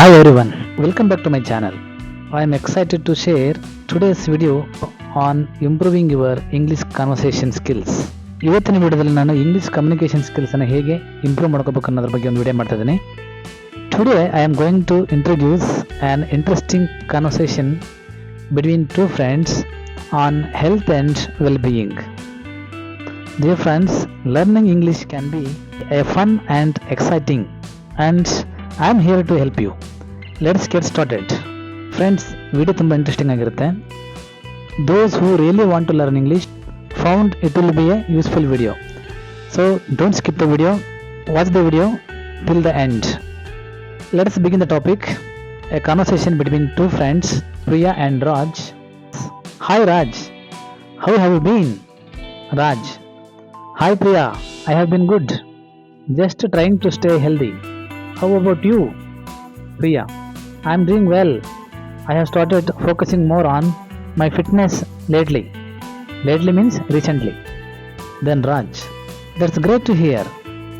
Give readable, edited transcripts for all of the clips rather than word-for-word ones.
Hi everyone, welcome back to my channel. I am excited to share today's video on improving your English conversation skills. ಇವತ್ತಿನ ವಿಡಿಯೋದಲ್ಲಿ ನಾನು English communication skills ಅನ್ನು ಹೇಗೆ improve ಮಾಡ್ಕೋಬೇಕು ಅನ್ನೋದ್ರ ಬಗ್ಗೆ ಒಂದು ವಿಡಿಯೋ ಮಾಡ್ತಾ ಇದ್ದೀನಿ. Today I am going to introduce an interesting conversation between two friends on health and well-being. Dear friends, learning English can be a fun and exciting, and I am here to help you. Let's get started. Friends, video ತುಂಬ interesting ಆಗಿರುತ್ತೆ. Those who really want to learn English found it will be a useful video. So don't skip the video. Watch the video till the end. Let's begin the topic. A conversation between two friends, Priya and Raj. Hi Raj, how have you been? Raj: Hi Priya, I have been good. Just trying to stay healthy. How about you? Priya: I am doing well. I have started focusing more on my fitness lately. Lately means recently. Then Raj: That's great to hear.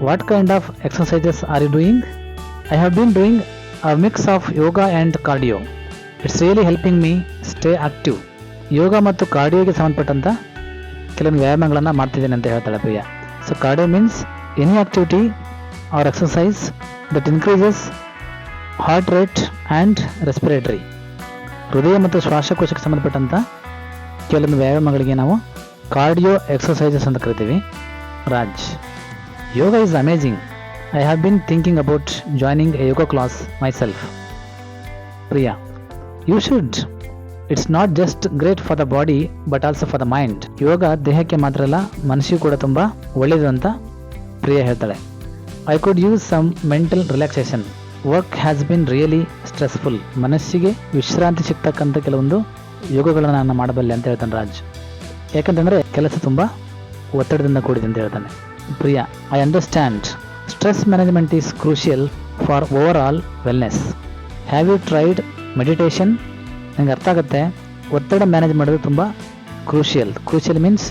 What kind of exercises are you doing? I have been doing a mix of yoga and cardio. It's really helping me stay active. ಯೋಗ ಮತ್ತು ಕಾರ್ಡಿಯೋಗೆ ಸಂಬಂಧಪಟ್ಟಂಥ ಕೆಲವೊಂದು ವ್ಯಾಯಾಮಗಳನ್ನು ಮಾಡ್ತಿದ್ದೇನೆ ಅಂತ ಹೇಳ್ತಾಳೆ Priya. So cardio means any activity or exercise that increases heart rate and respiratory. ಹೃದಯ ಮತ್ತು ಶ್ವಾಸಕೋಶಕ್ಕೆ ಸಂಬಂಧಪಟ್ಟಂಥ ಕೆಲವೊಂದು ವ್ಯಾಯಾಮಗಳಿಗೆ ನಾವು ಕಾರ್ಡಿಯೋ ಎಕ್ಸಸೈಸಸ್ ಅಂತ ಕರಿತೀವಿ. Raj: yoga is amazing. I have been thinking about joining a yoga class myself. Priya: you should. It's not just great for the body but also for the mind. Yoga ದೇಹಕ್ಕೆ ಮಾತ್ರ ಅಲ್ಲ, ಮನಸ್ಸಿಗೂ ಕೂಡ ತುಂಬ ಒಳ್ಳೆಯದು ಅಂತ ಪ್ರಿಯಾ ಹೇಳ್ತಾಳೆ. I could use some mental relaxation. Work has been really stressful. ಮನಸ್ಸಿಗೆ ವಿಶ್ರಾಂತಿ ಸಿಗ್ತಕ್ಕಂಥ ಕೆಲವೊಂದು ಯೋಗಗಳನ್ನು ನಾನು ಮಾಡಬಲ್ಲೆ ಅಂತ ಹೇಳ್ತಾನೆ ರಾಜ್. ಯಾಕಂತಂದರೆ ಕೆಲಸ ತುಂಬ ಒತ್ತಡದಿಂದ ಕೂಡಿದೆ ಅಂತ ಹೇಳ್ತಾನೆ. Priya: I understand. Stress management is crucial for overall wellness. Have you tried meditation? ನನಗೆ ಅರ್ಥ ಆಗುತ್ತೆ, ಒತ್ತಡ ಮ್ಯಾನೇಜ್ ಮಾಡೋದು ತುಂಬ crucial. Crucial means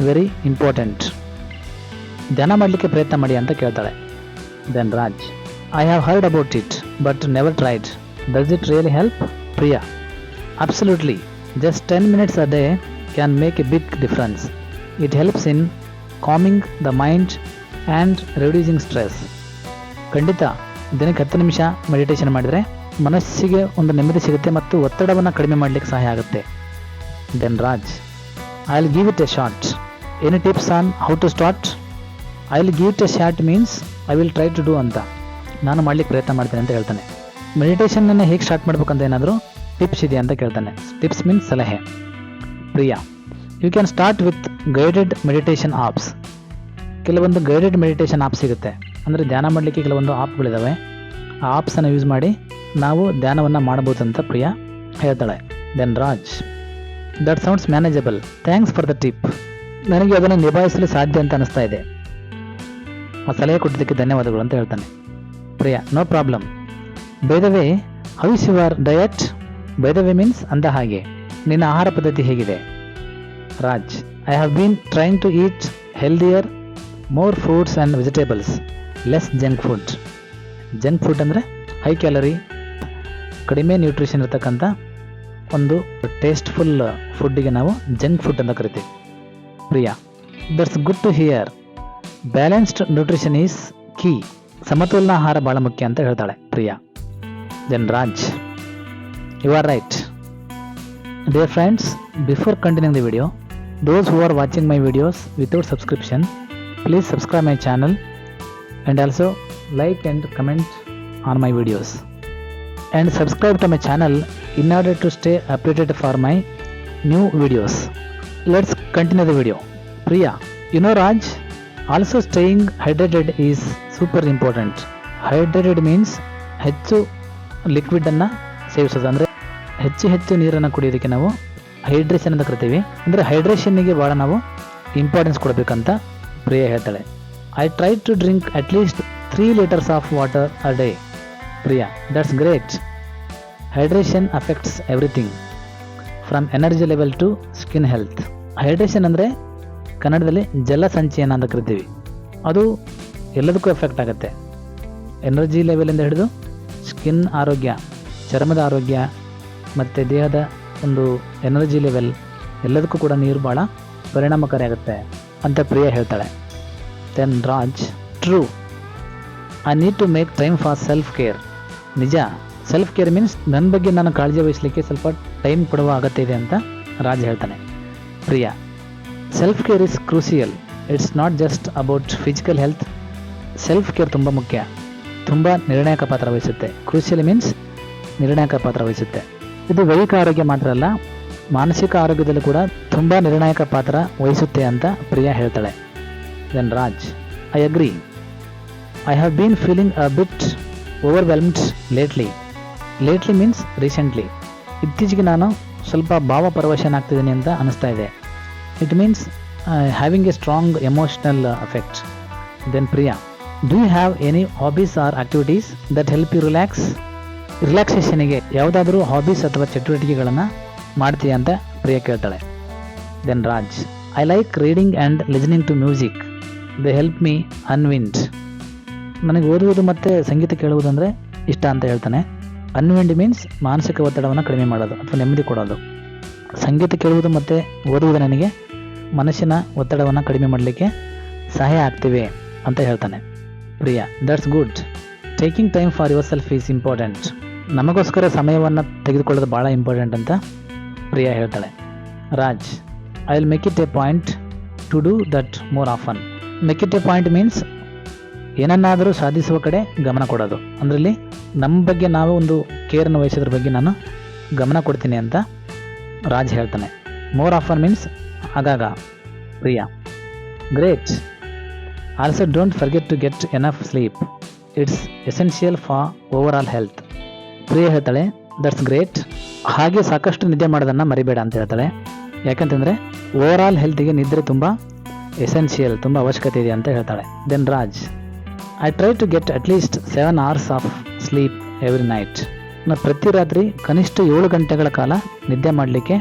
very important. ಧ್ಯಾನ ಮಾಡಲಿಕ್ಕೆ ಪ್ರಯತ್ನ ಮಾಡಿ ಅಂತ ಕೇಳ್ತಾಳೆ. Then Raj: I have heard about it but never tried. Does it really help? Priya: absolutely. Just 10 minutes a day can make a big difference. It helps in calming the mind and reducing stress. ಖಂಡಿತ ದಿನಕ್ಕೆ 10 ನಿಮಿಷ meditation ಮಾಡಿದರೆ ಮನಸ್ಸಿಗೆ ಒಂದು ನೆಮ್ಮದಿ ಸಿಗುತ್ತೆ ಮತ್ತು ಒತ್ತಡವನ್ನು ಕಡಿಮೆ ಮಾಡಲಿಕ್ಕೆ ಸಹಾಯ ಆಗುತ್ತೆ. Then Raj: I will give it a shot. Any tips on how to start? I will give it a shot means I will try to do ಅಂತ. ನಾನು ಮಾಡಲಿಕ್ಕೆ ಪ್ರಯತ್ನ ಮಾಡ್ತೇನೆ ಅಂತ ಹೇಳ್ತಾನೆ. ಮೆಡಿಟೇಷನನ್ನು ಹೇಗೆ ಸ್ಟಾರ್ಟ್ ಮಾಡ್ಬೇಕಂತ ಏನಾದರೂ ಟಿಪ್ಸ್ ಇದೆಯಾ ಅಂತ ಕೇಳ್ತಾನೆ. ಟಿಪ್ಸ್ ಮೀನ್ಸ್ ಸಲಹೆ. Priya: you can start with guided meditation apps. ಕೆಲವೊಂದು ಗೈಡೆಡ್ ಮೆಡಿಟೇಷನ್ ಆಪ್ ಸಿಗುತ್ತೆ. ಅಂದರೆ ಧ್ಯಾನ ಮಾಡಲಿಕ್ಕೆ ಕೆಲವೊಂದು ಆಪ್ಗಳಿದ್ದಾವೆ. ಆ ಆಪ್ಸನ್ನು ಯೂಸ್ ಮಾಡಿ ನಾವು ಧ್ಯಾನವನ್ನು ಮಾಡಬಹುದು ಅಂತ ಪ್ರಿಯಾ ಹೇಳ್ತಾಳೆ. Then Raj: that sounds manageable. Thanks for the tip. ನನಗೆ ಅದನ್ನು ನಿಭಾಯಿಸಲು ಸಾಧ್ಯ ಅಂತ ಅನಿಸ್ತಾ ಇದೆ. ಆ ಸಲಹೆ ಕೊಟ್ಟಿದ್ದಕ್ಕೆ ಧನ್ಯವಾದಗಳು ಅಂತ ಹೇಳ್ತಾನೆ. Priya: no problem. By the way, how is your diet? By the way means ಅಂದ ಹಾಗೆ ನಿನ್ನ ಆಹಾರ ಪದ್ಧತಿ ಹೇಗಿದೆ? Raj: I have been trying to eat healthier, more fruits and vegetables, less junk food. Junk food ಅಂದರೆ ಹೈ ಕ್ಯಾಲರಿ, ಕಡಿಮೆ nutrition ಇರತಕ್ಕಂಥ ಒಂದು ಟೇಸ್ಟ್ಫುಲ್ ಫುಡ್ಡಿಗೆ ನಾವು ಜಂಕ್ ಫುಡ್ ಅಂತ ಕರಿತೀವಿ. Priya: that's good to hear. Balanced nutrition is key. ಸಮತೋಲನ ಆಹಾರ ಭಾಳ ಮುಖ್ಯ ಅಂತ ಹೇಳ್ತಾಳೆ Priya. Then Raj: you are right. Dear friends, before continuing the video, those who are watching my videos without subscription, please subscribe my channel and also like and comment on my videos and subscribe to my channel in order to stay updated for my new videos. Let's continue the video. Priya: you know Raj, also staying hydrated is super important. Hydrated means ಹೆಚ್ಚು liquid ಅನ್ನು ಸೇವಿಸೋದು, ಅಂದರೆ ಹೆಚ್ಚು ನೀರನ್ನು ಕುಡಿಯೋದಕ್ಕೆ ನಾವು hydration ಅಂತ ಕರಿತೀವಿ. ಅಂದರೆ ಹೈಡ್ರೇಷನ್ನಿಗೆ ಭಾಳ ನಾವು ಇಂಪಾರ್ಟೆನ್ಸ್ ಕೊಡಬೇಕಂತ ಪ್ರಿಯಾ ಹೇಳ್ತಾಳೆ. I try to drink at least 3 liters of water a day. Priya: that's great. Hydration affects everything from energy level to skin health. Hydration ಅಂದರೆ ಕನ್ನಡದಲ್ಲಿ ಜಲಸಂಚಯನ ಅಂತ ಕರಿತೀವಿ. ಅದು ಎಲ್ಲದಕ್ಕೂ ಎಫೆಕ್ಟ್ ಆಗುತ್ತೆ. ಎನರ್ಜಿ ಲೆವೆಲಿಂದ ಹಿಡಿದು ಸ್ಕಿನ್ ಆರೋಗ್ಯ, ಚರ್ಮದ ಆರೋಗ್ಯ ಮತ್ತು ದೇಹದ ಒಂದು ಎನರ್ಜಿ ಲೆವೆಲ್ ಎಲ್ಲದಕ್ಕೂ ಕೂಡ ನೀರು ಭಾಳ ಪರಿಣಾಮಕಾರಿಯಾಗುತ್ತೆ ಅಂತ ಪ್ರಿಯಾ ಹೇಳ್ತಾಳೆ. Then Raj, true, I need to make time for self care. ನಿಜ, ಸೆಲ್ಫ್ ಕೇರ್ ಮೀನ್ಸ್ ನನ್ನ ಬಗ್ಗೆ ನಾನು ಕಾಳಜಿ ವಹಿಸಲಿಕ್ಕೆ ಸ್ವಲ್ಪ ಟೈಮ್ ಕೊಡುವ ಅಗತ್ಯ ಇದೆ ಅಂತ ರಾಜ್ ಹೇಳ್ತಾನೆ. Priya, self care is crucial, it's not just about physical health. Self care ತುಂಬ ಮುಖ್ಯ, ತುಂಬ ನಿರ್ಣಾಯಕ ಪಾತ್ರ ವಹಿಸುತ್ತೆ. ಕ್ರೂಸಿಯಲ್ ಮೀನ್ಸ್ ನಿರ್ಣಾಯಕ ಪಾತ್ರ ವಹಿಸುತ್ತೆ. ಇದು ದೈಹಿಕ ಆರೋಗ್ಯ ಮಾತ್ರ ಅಲ್ಲ, ಮಾನಸಿಕ ಆರೋಗ್ಯದಲ್ಲೂ ಕೂಡ ತುಂಬ ನಿರ್ಣಾಯಕ ಪಾತ್ರ ವಹಿಸುತ್ತೆ ಅಂತ ಪ್ರಿಯಾ ಹೇಳ್ತಾಳೆ. Then Raj, I agree, I have been feeling a bit overwhelmed lately. Lately means recently. ಇತ್ತೀಚೆಗೆ ನಾನು ಸ್ವಲ್ಪ ಭಾವಪರವಶನಾಗ್ತಿದ್ದೀನಿ ಅಂತ ಅನಿಸ್ತಾ ಇದೆ. It means having a strong emotional effect. Then Priya, do you have any hobbies or activities that help you relax? ರಿಲ್ಯಾಕ್ಸೇಷನಿಗೆ ಯಾವುದಾದ್ರೂ hobbies ಅಥವಾ ಚಟುವಟಿಕೆಗಳನ್ನು ಮಾಡ್ತೀಯಾ ಅಂತ ಪ್ರಿಯಾ ಕೇಳ್ತಾಳೆ. Then Raj, I like reading and listening to music, they help me unwind. ನನಗೆ ಓದುವುದು ಮತ್ತು ಸಂಗೀತ ಕೇಳುವುದು ಅಂದರೆ ಇಷ್ಟ ಅಂತ ಹೇಳ್ತಾನೆ. ಅನ್ವಿಂಡ್ ಮೀನ್ಸ್ ಮಾನಸಿಕ ಒತ್ತಡವನ್ನು ಕಡಿಮೆ ಮಾಡೋದು ಅಥವಾ ನೆಮ್ಮದಿ ಕೊಡೋದು. ಸಂಗೀತ ಕೇಳುವುದು ಮತ್ತು ಓದುವುದು ನನಗೆ ಮನಸ್ಸಿನ ಒತ್ತಡವನ್ನು ಕಡಿಮೆ ಮಾಡಲಿಕ್ಕೆ ಸಹಾಯ ಆಗ್ತಿವೆ ಅಂತ ಹೇಳ್ತಾನೆ. Priya, that's good, taking time for your self is important. ನಮಗೋಸ್ಕರ ಸಮಯವನ್ನು ತೆಗೆದುಕೊಳ್ಳೋದು ಭಾಳ ಇಂಪಾರ್ಟೆಂಟ್ ಅಂತ ಪ್ರಿಯಾ ಹೇಳ್ತಾಳೆ. Raj, I will make it A point to do that more often. Make it A point means ಏನನ್ನಾದರೂ ಸಾಧಿಸುವ ಕಡೆ ಗಮನ ಕೊಡೋದು. ಅದರಲ್ಲಿ ನಮ್ಮ ಬಗ್ಗೆ ನಾವು ಒಂದು ಕೇರನ್ನು ವಹಿಸೋದ್ರ ಬಗ್ಗೆ ನಾನು ಗಮನ ಕೊಡ್ತೀನಿ ಅಂತ ರಾಜ್ ಹೇಳ್ತಾನೆ. ಮೋರ್ ಆಫನ್ ಮೀನ್ಸ್ ಆಗಾಗ. Priya, great, also don't forget to get enough sleep, it's essential for overall health. Priya ಹೇಳ್ತಾಳೆ, ದಟ್ಸ್ ಗ್ರೇಟ್, ಹಾಗೆ ಸಾಕಷ್ಟು ನಿದ್ದೆ ಮಾಡೋದನ್ನು ಮರಿಬೇಡ ಅಂತ ಹೇಳ್ತಾಳೆ. ಯಾಕಂತಂದರೆ ಓವರ್ ಆಲ್ ಹೆಲ್ತಿಗೆ ನಿದ್ರೆ ತುಂಬ ಎಸೆನ್ಷಿಯಲ್, ತುಂಬ ಅವಶ್ಯಕತೆ ಇದೆ ಅಂತ ಹೇಳ್ತಾಳೆ. Then Raj, I try to get at least 7 hours of sleep every night. ನಾನು ಪ್ರತಿ ರಾತ್ರಿ ಕನಿಷ್ಠ 7 ಗಂಟೆಗಳ ಕಾಲ ನಿದ್ದೆ ಮಾಡಲಿಕ್ಕೆ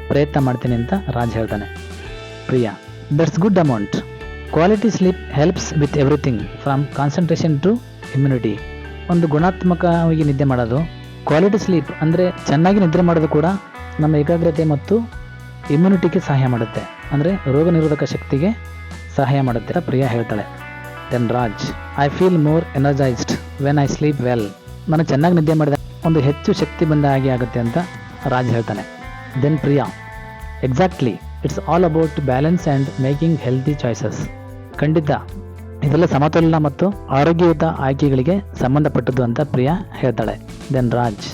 ಪ್ರಯತ್ನ ಮಾಡ್ತೀನಿ ಅಂತ ರಾಜ್ ಹೇಳ್ತಾನೆ. Priya, that's good amount, quality sleep helps with everything from concentration to immunity. ಒಂದು ಗುಣಾತ್ಮಕವಾಗಿ ನಿದ್ದೆ ಮಾಡೋದು, ಕ್ವಾಲಿಟಿ ಸ್ಲೀಪ್ ಅಂದರೆ ಚೆನ್ನಾಗಿ ನಿದ್ರೆ ಮಾಡೋದು ಕೂಡ ನಮ್ಮ ಏಕಾಗ್ರತೆ ಮತ್ತು ಇಮ್ಯುನಿಟಿಗೆ ಸಹಾಯ ಮಾಡುತ್ತೆ, ಅಂದರೆ ರೋಗ ನಿರೋಧಕ ಶಕ್ತಿಗೆ ಸಹಾಯ ಮಾಡುತ್ತೆ ಅಂತ ಪ್ರಿಯಾ ಹೇಳ್ತಾಳೆ. Then Raj, I feel more energized when I sleep well. ನಾನು ಚೆನ್ನಾಗಿ ನಿದ್ದೆ ಮಾಡಿದ ಒಂದು ಹೆಚ್ಚು ಶಕ್ತಿ ಬಂದ ಹಾಗೆ ಆಗುತ್ತೆ ಅಂತ ರಾಜ್ ಹೇಳ್ತಾನೆ. Then Priya, exactly, it's all about balance and making healthy choices. ಖಂಡಿತ, ಇದೆಲ್ಲ ಸಮತೋಲನ ಮತ್ತು ಆರೋಗ್ಯಯುತ ಆಯ್ಕೆಗಳಿಗೆ ಸಂಬಂಧಪಟ್ಟದ್ದು ಅಂತ ಪ್ರಿಯಾ ಹೇಳ್ತಾಳೆ. Then Raj,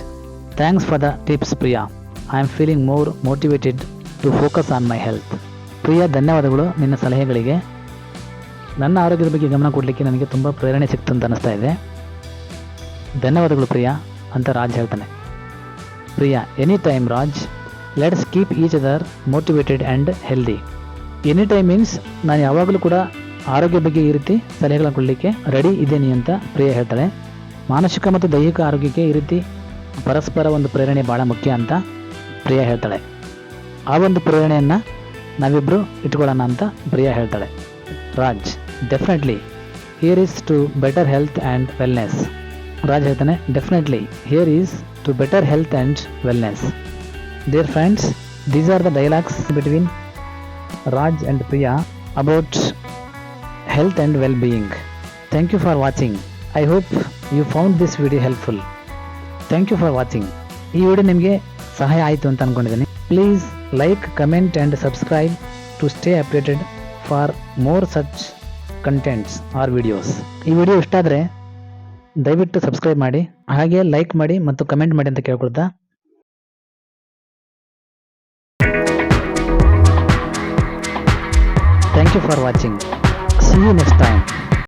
thanks for the tips Priya, I am feeling more motivated to focus on my health. Priya, ಧನ್ಯವಾದಗಳು ನಿನ್ನ ಸಲಹೆಗಳಿಗೆ. ನನ್ನ ಆರೋಗ್ಯದ ಬಗ್ಗೆ ಗಮನ ಕೊಡಲಿಕ್ಕೆ ನನಗೆ ತುಂಬ ಪ್ರೇರಣೆ ಸಿಕ್ತು ಅಂತ ಅನ್ನಿಸ್ತಾ ಇದೆ. ಧನ್ಯವಾದಗಳು ಪ್ರಿಯಾ ಅಂತ ರಾಜ್ ಹೇಳ್ತಾನೆ. Priya, any time Raj, let's keep each other motivated and healthy. Any time means ನಾನು ಯಾವಾಗಲೂ ಕೂಡ ಆರೋಗ್ಯ ಬಗ್ಗೆ ಈ ರೀತಿ ಸಲಹೆಗಳನ್ನು ಕೊಡಲಿಕ್ಕೆ ರೆಡಿ ಇದ್ದೀನಿ ಅಂತ ಪ್ರಿಯಾ ಹೇಳ್ತಾಳೆ. ಮಾನಸಿಕ ಮತ್ತು ದೈಹಿಕ ಆರೋಗ್ಯಕ್ಕೆ ಈ ರೀತಿ ಪರಸ್ಪರ ಒಂದು ಪ್ರೇರಣೆ ಭಾಳ ಮುಖ್ಯ ಅಂತ ಪ್ರಿಯಾ ಹೇಳ್ತಾಳೆ. ಆ ಒಂದು ಪ್ರೇರಣೆಯನ್ನು ನಾವಿಬ್ಬರು ಇಟ್ಕೊಳ್ಳೋಣ ಅಂತ ಪ್ರಿಯಾ ಹೇಳ್ತಾಳೆ. Raj, definitely, here is to better health and wellness. Raj ಹೇಳ್ತಾನೆ, definitely, here is to better health and wellness. Dear friends, these are the dialogues between Raj and Priya about health and well-being. Thank you for watching. I hope you found this video helpful. Thank you for watching. ಈ video ನಿಮಗೆ ಸಹಾಯ ಆಯಿತು ಅಂತ ಅಂದ್ಕೊಂಡಿದ್ದೀನಿ. Please like, comment and subscribe to stay updated for more such contents or videos. ಈ video ಇಷ್ಟ ಆದರೆ ದಯವಿಟ್ಟು ಸಬ್ಸ್ಕ್ರೈಬ್ ಮಾಡಿ, ಹಾಗೆ ಲೈಕ್ ಮಾಡಿ ಮತ್ತು ಕಮೆಂಟ್ ಮಾಡಿ ಅಂತ ಕೇಳ್ಕೊಳ್ತಾ thank you for watching. See you next time.